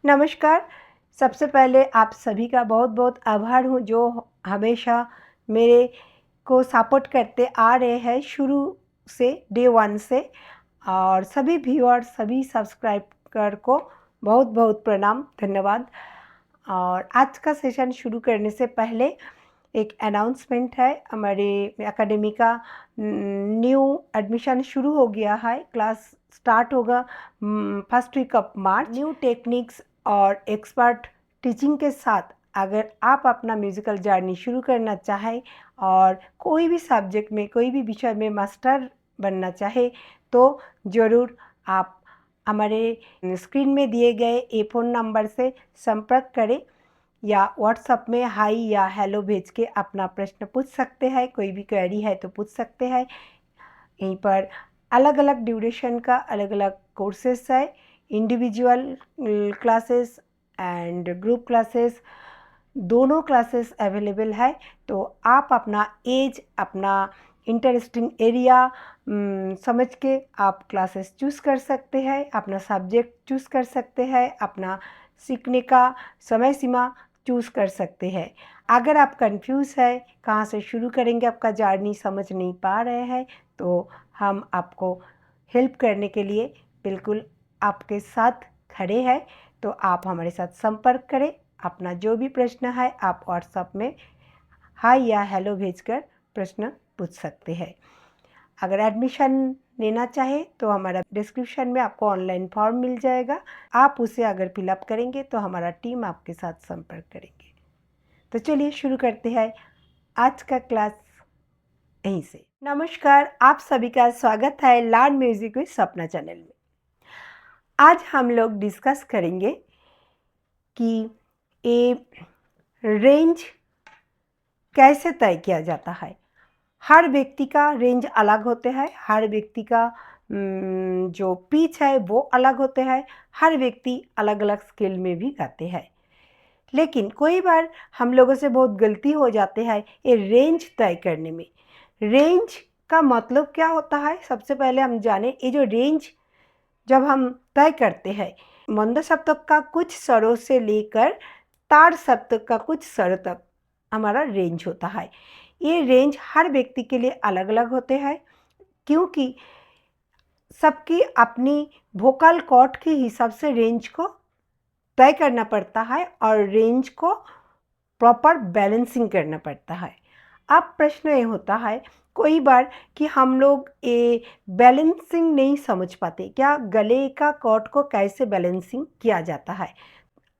नमस्कार। सबसे पहले आप सभी का बहुत-बहुत आभार हूँ जो हमेशा मेरे को सपोर्ट करते आ रहे हैं शुरू से डे 1 से और सभी व्यूअर, सभी सब्सक्राइबर को बहुत-बहुत प्रणाम, धन्यवाद। और आज का सेशन शुरू करने से पहले एक अनाउंसमेंट है। हमारे एकेडमी का न्यू एडमिशन शुरू हो गया है। क्लास स्टार्ट होगा first week of March. New techniques और एक्सपर्ट टीचिंग के साथ अगर आप अपना म्यूज़िकल जर्नी शुरू करना चाहें और कोई भी सब्जेक्ट में, कोई भी विषय में मास्टर बनना चाहे तो ज़रूर आप हमारे स्क्रीन में दिए गए ये फ़ोन नंबर से संपर्क करें या व्हाट्सएप में हाई या हेलो भेज के अपना प्रश्न पूछ सकते हैं। कोई भी क्वेरी है तो पूछ सकते हैं। यहीं पर अलग अलग ड्यूरेशन का अलग अलग कोर्सेस है, individual classes and group classes, दोनों क्लासेस अवेलेबल है। तो आप अपना एज, अपना इंटरेस्टिंग एरिया समझ के आप क्लासेस चूज़ कर सकते हैं, अपना सब्जेक्ट चूज़ कर सकते हैं, अपना सीखने का समय सीमा चूज़ कर सकते हैं। अगर आप कंफ्यूज है, कहाँ से शुरू करेंगे, आपका जर्नी समझ नहीं पा रहे हैं, तो हम आपको हेल्प करने के लिए बिल्कुल आपके साथ खड़े हैं। तो आप हमारे साथ संपर्क करें। अपना जो भी प्रश्न है आप व्हाट्सएप में हाय या हेलो भेजकर प्रश्न पूछ सकते हैं। अगर एडमिशन लेना चाहे तो हमारा डिस्क्रिप्शन में आपको ऑनलाइन फॉर्म मिल जाएगा। आप उसे अगर फिलअप करेंगे तो हमारा टीम आपके साथ संपर्क करेंगे। तो चलिए शुरू करते हैं आज का क्लास यहीं से। नमस्कार, आप सभी का स्वागत है लर्न म्यूजिक विद सपना चैनल में। आज हम लोग डिस्कस करेंगे कि ये रेंज कैसे तय किया जाता है। हर व्यक्ति का रेंज अलग होते हैं, हर व्यक्ति का जो पिच है वो अलग होते हैं, हर व्यक्ति अलग अलग स्केल में भी गाते हैं। लेकिन कोई बार हम लोगों से बहुत गलती हो जाते हैं ये रेंज तय करने में। रेंज का मतलब क्या होता है, सबसे पहले हम जाने। ये जो रेंज जब हम तय करते हैं, मंद सप्तक का कुछ स्वरों से लेकर ताड़ सप्तक का कुछ स्वरों तक हमारा रेंज होता है। ये रेंज हर व्यक्ति के लिए अलग अलग होते हैं क्योंकि सबकी अपनी वोकल कॉर्ड के हिसाब से रेंज को तय करना पड़ता है और रेंज को प्रॉपर बैलेंसिंग करना पड़ता है। अब प्रश्न ये होता है कोई बार कि हम लोग ये बैलेंसिंग नहीं समझ पाते, क्या गले का कॉर्ड को कैसे बैलेंसिंग किया जाता है।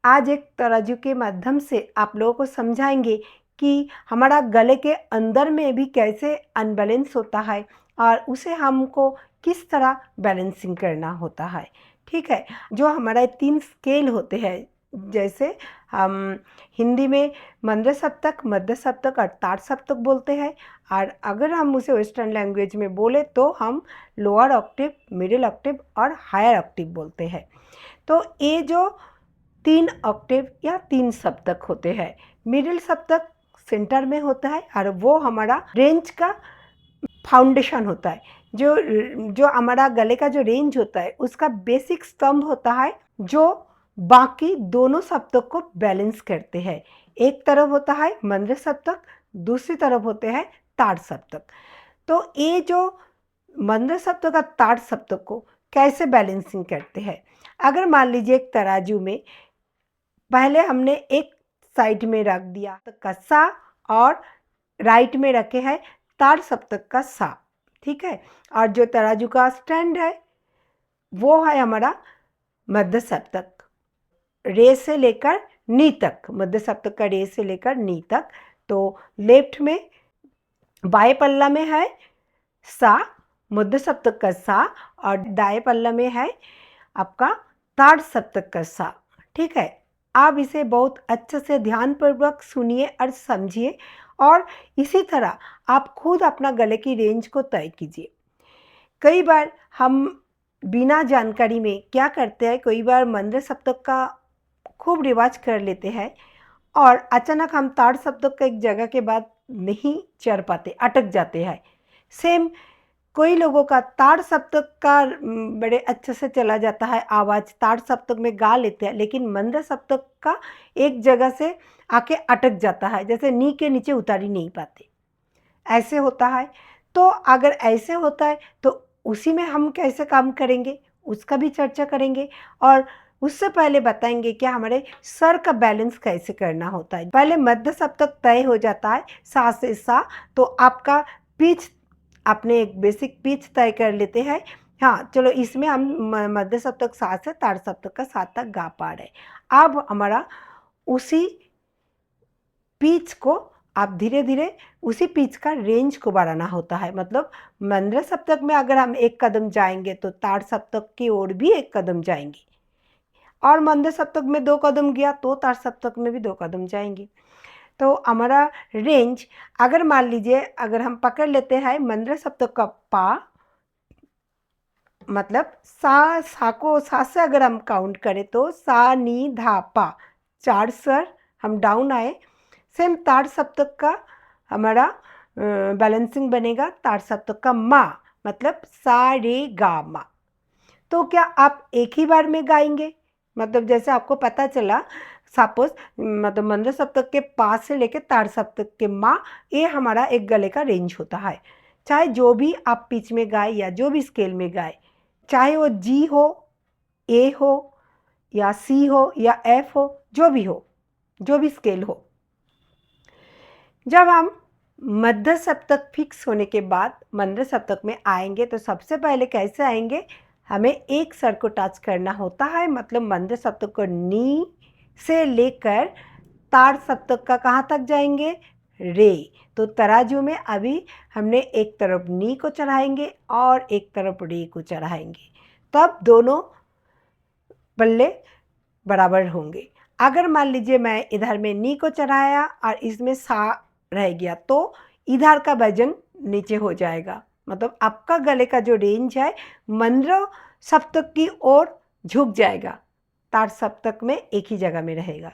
आज एक तराजू के माध्यम से आप लोगों को समझाएंगे कि हमारा गले के अंदर में भी कैसे अनबैलेंस होता है और उसे हमको किस तरह बैलेंसिंग करना होता है। ठीक है, जो हमारा 3 स्केल होते हैं, जैसे हम हिंदी में मंद सप्तक, मध्य सप्तक और ताड़ सप्तक बोलते हैं, और अगर हम उसे वेस्टर्न लैंग्वेज में बोले तो हम लोअर ऑक्टेव, मिडिल ऑक्टेव और हायर ऑक्टेव बोलते हैं। तो ये जो 3 ऑक्टेव या 3 सप्तक होते हैं, मिडिल सप्तक सेंटर में होता है और वो हमारा रेंज का फाउंडेशन होता है। जो हमारा गले का जो रेंज होता है उसका बेसिक स्तंभ होता है जो बाकी दोनों सप्तक को बैलेंस करते हैं। एक तरफ होता है मंद सप्तक, दूसरी तरफ होते हैं ताड़ सप्तक। तो ये जो मंद सप्तक और ताड़ सप्तक को कैसे बैलेंसिंग करते हैं, अगर मान लीजिए एक तराजू में पहले हमने एक साइड में रख दिया तो का सा और राइट में रखे हैं ताड़ सप्तक का सा, ठीक है। और जो तराजू का स्टैंड है वो है हमारा मध्य सप्तक, रे से लेकर नी तक, मध्य सप्तक का रे से लेकर नी तक। तो लेफ्ट में बाएं पल्ला में है सा, मध्य सप्तक का सा, और दाएं पल्ला में है आपका ताड़ सप्तक का सा, ठीक है। आप इसे बहुत अच्छे से ध्यानपूर्वक सुनिए और समझिए और इसी तरह आप खुद अपना गले की रेंज को तय कीजिए। कई बार हम बिना जानकारी में क्या करते हैं, कई बार मंद सप्तक का खूब रिवाज कर लेते हैं और अचानक हम ताड़ सप्तक का एक जगह के बाद नहीं चढ़ पाते, अटक जाते हैं। सेम कोई लोगों का ताड़ सप्तक का बड़े अच्छे से चला जाता है आवाज़, ताड़ सप्तक में गा लेते हैं, लेकिन मंद सप्तक का एक जगह से आके अटक जाता है, जैसे नी के नीचे उतार ही नहीं पाते, ऐसे होता है। तो अगर ऐसे होता है तो उसी में हम कैसे काम करेंगे उसका भी चर्चा करेंगे, और उससे पहले बताएंगे कि हमारे स्वर का बैलेंस कैसे करना होता है। पहले मध्य सप्तक तय हो जाता है सा से सा, तो आपका पिच, आपने एक बेसिक पिच तय कर लेते हैं। हाँ चलो, इसमें हम मध्य सप्तक सा से ताड़ सप्तक का सा तक गा पा रहे। अब हमारा उसी पिच को आप धीरे धीरे उसी पिच का रेंज को बढ़ाना होता है। मतलब मंद्र सप्तक में अगर हम एक कदम जाएंगे तो ताड़ सप्तक की ओर भी एक कदम जाएंगे, और मंद्र सप्तक में 2 कदम गया तो ताड़ सप्तक में भी 2 कदम जाएंगे। तो हमारा रेंज, अगर मान लीजिए अगर हम पकड़ लेते हैं मंद्र सप्तक का पा, मतलब सा को सा से अगर हम काउंट करें तो सा नी धा पा, 4 स्वर हम डाउन आए। सेम ताड़ सप्तक का हमारा बैलेंसिंग बनेगा, ताड़ सप्तक का मा, मतलब सा रे गा मा। तो क्या आप एक ही बार में गाएंगे, मतलब जैसे आपको पता चला सपोज, मतलब मंद्र सप्तक के पा से लेके ताड़ सप्तक के मा, ये हमारा एक गले का रेंज होता है। चाहे जो भी आप पिच में गाए या जो भी स्केल में गाए, चाहे वो जी हो, ए हो, या सी हो, या एफ हो, जो भी स्केल हो। जब हम मध्य सप्तक फिक्स होने के बाद मंद्र सप्तक में आएंगे तो सबसे पहले कैसे आएंगे, हमें एक स्वर को टच करना होता है। मतलब मंद्र सप्तक को नी से लेकर ताड़ सप्तक का कहाँ तक जाएंगे, रे। तो तराजू में अभी हमने एक तरफ नी को चढ़ाएंगे और एक तरफ रे को चढ़ाएंगे, तब दोनों पल्ले बराबर होंगे। अगर मान लीजिए मैं इधर में नी को चढ़ाया और इसमें सा रह गया तो इधर का वजन नीचे हो जाएगा। मतलब आपका गले का जो रेंज है मंद्र सप्तक की ओर झुक जाएगा, ताड़ सप्तक में एक ही जगह में रहेगा।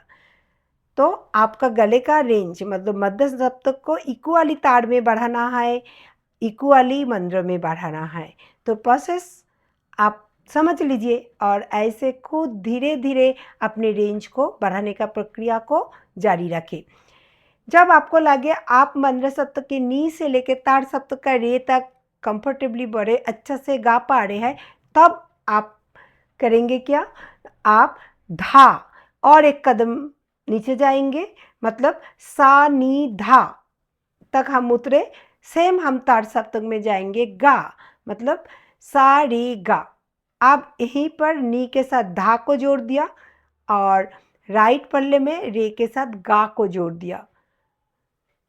तो आपका गले का रेंज, मतलब मध्य सप्तक को इक्वली ताड़ में बढ़ाना है, इक्वली मंद्र में बढ़ाना है। तो प्रोसेस आप समझ लीजिए और ऐसे खुद धीरे धीरे अपने रेंज को बढ़ाने का प्रक्रिया को जारी रखें। जब आपको लगे आप मंद्र सप्तक के नी से लेकर ताड़ सप्तक का रे तक कंफर्टेबली बड़े अच्छा से गा पा रहे हैं, तब आप करेंगे क्या, आप धा और एक कदम नीचे जाएंगे, मतलब सा नी धा तक हम उतरे। सेम हम ताड़ सप्तक में जाएंगे गा, मतलब सा रे गा। अब यहीं पर नी के साथ धा को जोड़ दिया और राइट पल्ले में रे के साथ गा को जोड़ दिया।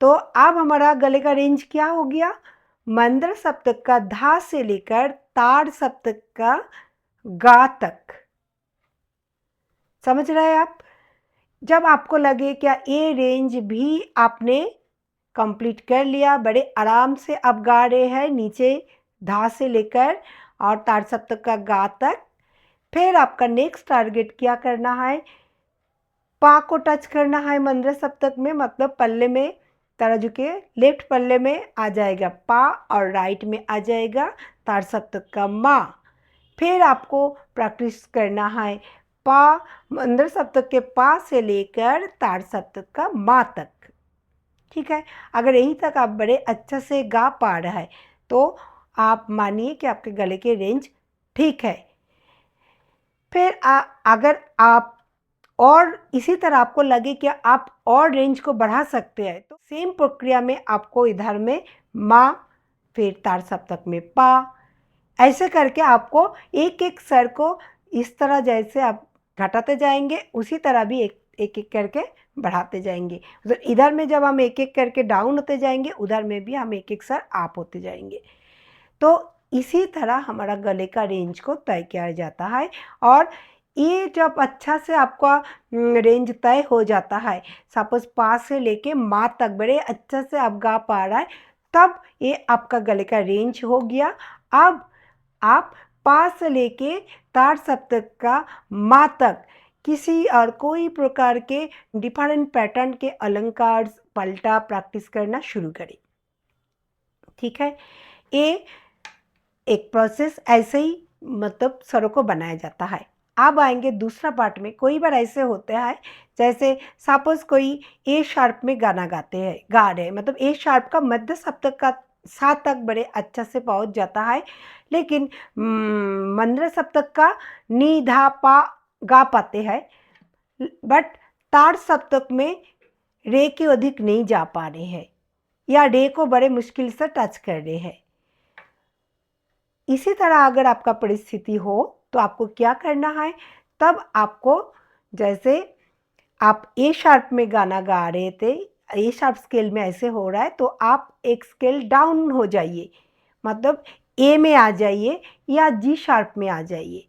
तो अब हमारा गले का रेंज क्या हो गया, मंद्र सप्तक का धा से लेकर ताड़ सप्तक का गा तक। समझ रहे हैं आप। जब आपको लगे क्या ये रेंज भी आपने कंप्लीट कर लिया, बड़े आराम से आप गा रहे हैं नीचे धा से लेकर और ताड़ सप्तक का गा तक, फिर आपका नेक्स्ट टारगेट क्या करना है, पा को टच करना है मंद्र सप्तक में। मतलब पल्ले में, तराजू के लेफ्ट पल्ले में आ जाएगा पा और राइट में आ जाएगा ताड़ सप्तक का मा। फिर आपको प्रैक्टिस करना है पा, मंद्र सप्तक के पा से लेकर ताड़ सप्तक का मा तक। ठीक है, अगर यहीं तक आप बड़े अच्छे से गा पा रहे हैं तो आप मानिए कि आपके गले के रेंज ठीक है। फिर अगर आप और इसी तरह आपको लगे कि आप और रेंज को बढ़ा सकते हैं तो सेम प्रक्रिया में आपको इधर में मा, फिर ताड़ सप्तक में पा, ऐसे करके आपको एक एक स्वर को इस तरह जैसे आप घटाते जाएंगे उसी तरह भी एक एक करके बढ़ाते जाएंगे। तो इधर में जब हम एक एक करके डाउन होते जाएंगे उधर में भी हम एक एक स्वर अप होते जाएंगे। तो इसी तरह हमारा गले का रेंज को तय किया जाता है। और ये जब अच्छा से आपका रेंज तय हो जाता है, सपोज पा से लेके मा तक बड़े अच्छे से आप गा पा रहा है, तब ये आपका गले का रेंज हो गया। अब आप पा से लेके ताड़ सप्तक का मा तक किसी और कोई प्रकार के डिफरेंट पैटर्न के अलंकार पलटा प्रैक्टिस करना शुरू करें। ठीक है, ये एक प्रोसेस ऐसे ही मतलब स्वरों को बनाया जाता है। अब आएंगे दूसरा पार्ट में। कोई बार ऐसे होता है जैसे सपोज कोई ए शार्प में गाना गा रहे हैं, मतलब ए शार्प का मध्य सप्तक का सा तक बड़े अच्छा से पहुंच जाता है, लेकिन मंद्र सप्तक का नी धा पा गा पाते हैं, बट ताड़ सप्तक में रे के अधिक नहीं जा पा रहे हैं या रे को बड़े मुश्किल से टच कर रहे हैं। इसी तरह अगर आपका परिस्थिति हो तो आपको क्या करना है, तब आपको जैसे आप ए शार्प में गाना गा रहे थे, ए शार्प स्केल में ऐसे हो रहा है, तो आप एक स्केल डाउन हो जाइए, मतलब ए में आ जाइए या जी शार्प में आ जाइए।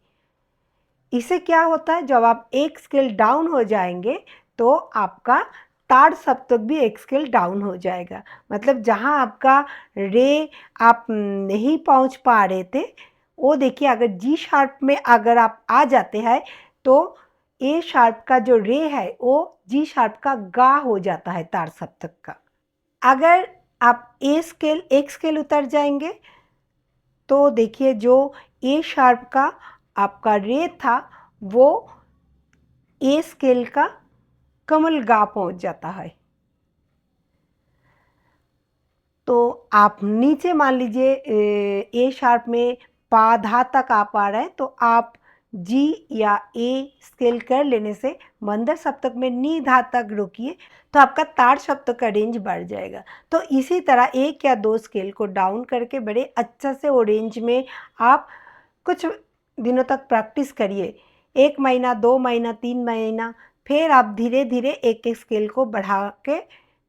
इससे क्या होता है, जब आप एक स्केल डाउन हो जाएंगे तो आपका ताड़ सप्तक भी एक स्केल डाउन हो जाएगा। मतलब जहाँ आपका रे आप नहीं पहुँच पा रहे थे, वो देखिए अगर जी शार्प में अगर आप आ जाते हैं तो ए शार्प का जो रे है वो जी शार्प का गा हो जाता है ताड़ सप्तक का। अगर आप एक स्केल उतर जाएंगे तो देखिए जो ए शार्प का आपका रे था वो ए स्केल का कमल गा पहुंच जाता है। तो आप नीचे मान लीजिए ए शार्प में पा धा तक आ पा रहे हैं, तो आप जी या ए स्केल कर लेने से मंदर सप्तक में नी धा तक रोकिए तो आपका ताड़ सप्तक का रेंज बढ़ जाएगा। तो इसी तरह एक या दो स्केल को डाउन करके बड़े अच्छा से वो रेंज में आप कुछ दिनों तक प्रैक्टिस करिए, 1 महीना 2 महीना 3 महीना, फिर आप धीरे धीरे एक एक स्केल को बढ़ा के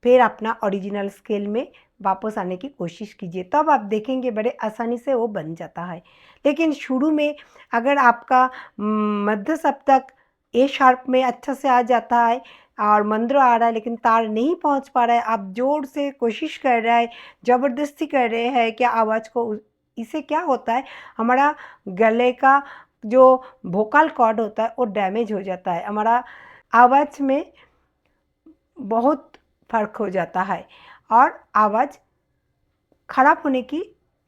फिर अपना ओरिजिनल स्केल में वापस आने की कोशिश कीजिए, तब आप देखेंगे बड़े आसानी से वो बन जाता है। लेकिन शुरू में अगर आपका मध्य सप्तक ए शार्प में अच्छा से आ जाता है और मंद्र आ रहा है लेकिन तार नहीं पहुंच पा रहा है, आप जोर से कोशिश कर रहे हैं, ज़बरदस्ती कर रहे हैं कि आवाज़ को, इससे क्या होता है हमारा गले का जो वोकल कॉर्ड होता है वो डैमेज हो जाता है, हमारा आवाज़ में बहुत फ़र्क हो जाता है और आवाज़ ख़राब होने की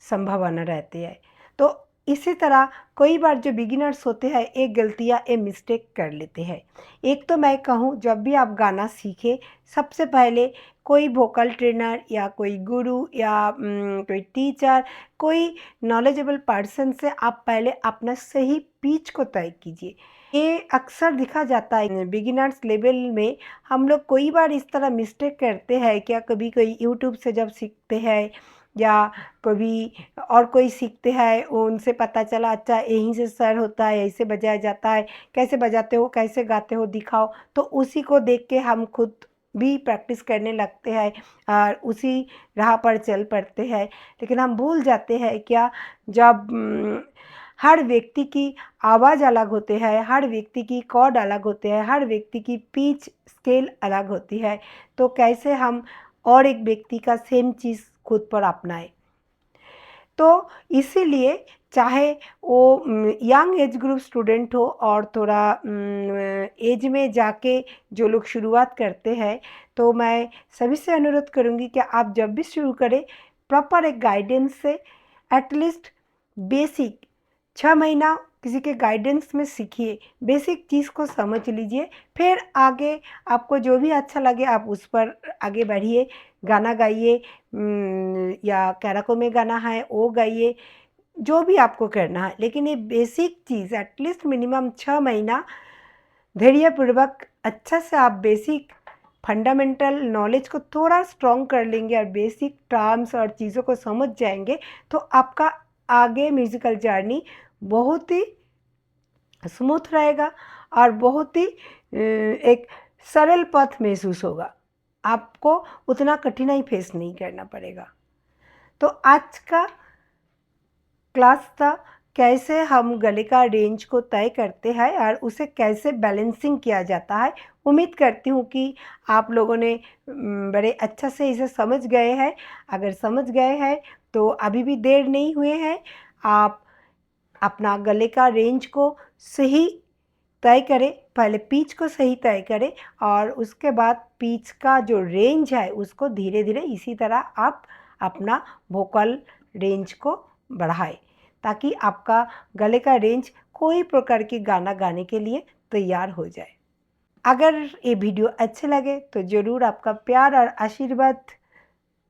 संभावना रहती है। तो इसी तरह कई बार जो बिगिनर्स होते हैं एक गलतियाँ एक मिस्टेक कर लेते हैं। एक तो मैं कहूँ जब भी आप गाना सीखें सबसे पहले कोई वोकल ट्रेनर या कोई गुरु या कोई टीचर, कोई नॉलेजेबल पर्सन से आप पहले अपना सही पिच को तय कीजिए। ये अक्सर दिखा जाता है बिगिनर्स लेवल में, हम लोग कई बार इस तरह मिस्टेक करते हैं क्या, कभी कोई यूट्यूब से जब सीखते हैं या कभी और कोई सीखते हैं उनसे पता चला अच्छा यहीं से सर होता है, ऐसे बजाया जाता है, कैसे बजाते हो कैसे गाते हो दिखाओ, तो उसी को देख के हम खुद भी प्रैक्टिस करने लगते हैं और उसी राह पर चल पड़ते हैं। लेकिन हम भूल जाते हैं क्या, जब हर व्यक्ति की आवाज़ अलग होते हैं, हर व्यक्ति की कॉर्ड अलग होते हैं, हर व्यक्ति की पिच स्केल अलग होती है, तो कैसे हम और एक व्यक्ति का सेम चीज़ खुद पर अपनाएं। तो इसीलिए चाहे वो यंग एज ग्रुप स्टूडेंट हो और थोड़ा एज में जाके जो लोग शुरुआत करते हैं, तो मैं सभी से अनुरोध करूँगी कि आप जब भी शुरू करें प्रॉपर एक गाइडेंस से एटलीस्ट बेसिक 6 महीना किसी के गाइडेंस में सीखिए, बेसिक चीज़ को समझ लीजिए, फिर आगे आपको जो भी अच्छा लगे आप उस पर आगे बढ़िए, गाना गाइए या कैराको में गाना है वो गाइए, जो भी आपको करना है। लेकिन ये बेसिक चीज़ एटलीस्ट मिनिमम 6 महीना धैर्यपूर्वक अच्छा से आप बेसिक फंडामेंटल नॉलेज को थोड़ा स्ट्रॉन्ग कर लेंगे और बेसिक टर्म्स और चीज़ों को समझ जाएंगे, तो आपका आगे म्यूज़िकल जर्नी बहुत ही स्मूथ रहेगा और बहुत ही एक सरल पथ महसूस होगा, आपको उतना कठिनाई फेस नहीं करना पड़ेगा। तो आज का क्लास था कैसे हम गले का रेंज को तय करते हैं और उसे कैसे बैलेंसिंग किया जाता है। उम्मीद करती हूँ कि आप लोगों ने बड़े अच्छा से इसे समझ गए हैं। अगर समझ गए हैं तो अभी भी देर नहीं हुए हैं, आप अपना गले का रेंज को सही तय करें, पहले पिच को सही तय करें और उसके बाद पिच का जो रेंज है उसको धीरे धीरे इसी तरह आप अपना वोकल रेंज को बढ़ाएं। ताकि आपका गले का रेंज कोई प्रकार के गाना गाने के लिए तैयार हो जाए। अगर ये वीडियो अच्छे लगे तो ज़रूर आपका प्यार और आशीर्वाद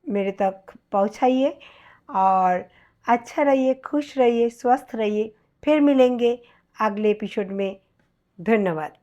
मेरे तक पहुंचाइए और अच्छा रहिए, खुश रहिए, स्वस्थ रहिए। फिर मिलेंगे अगले एपिसोड में। धन्यवाद।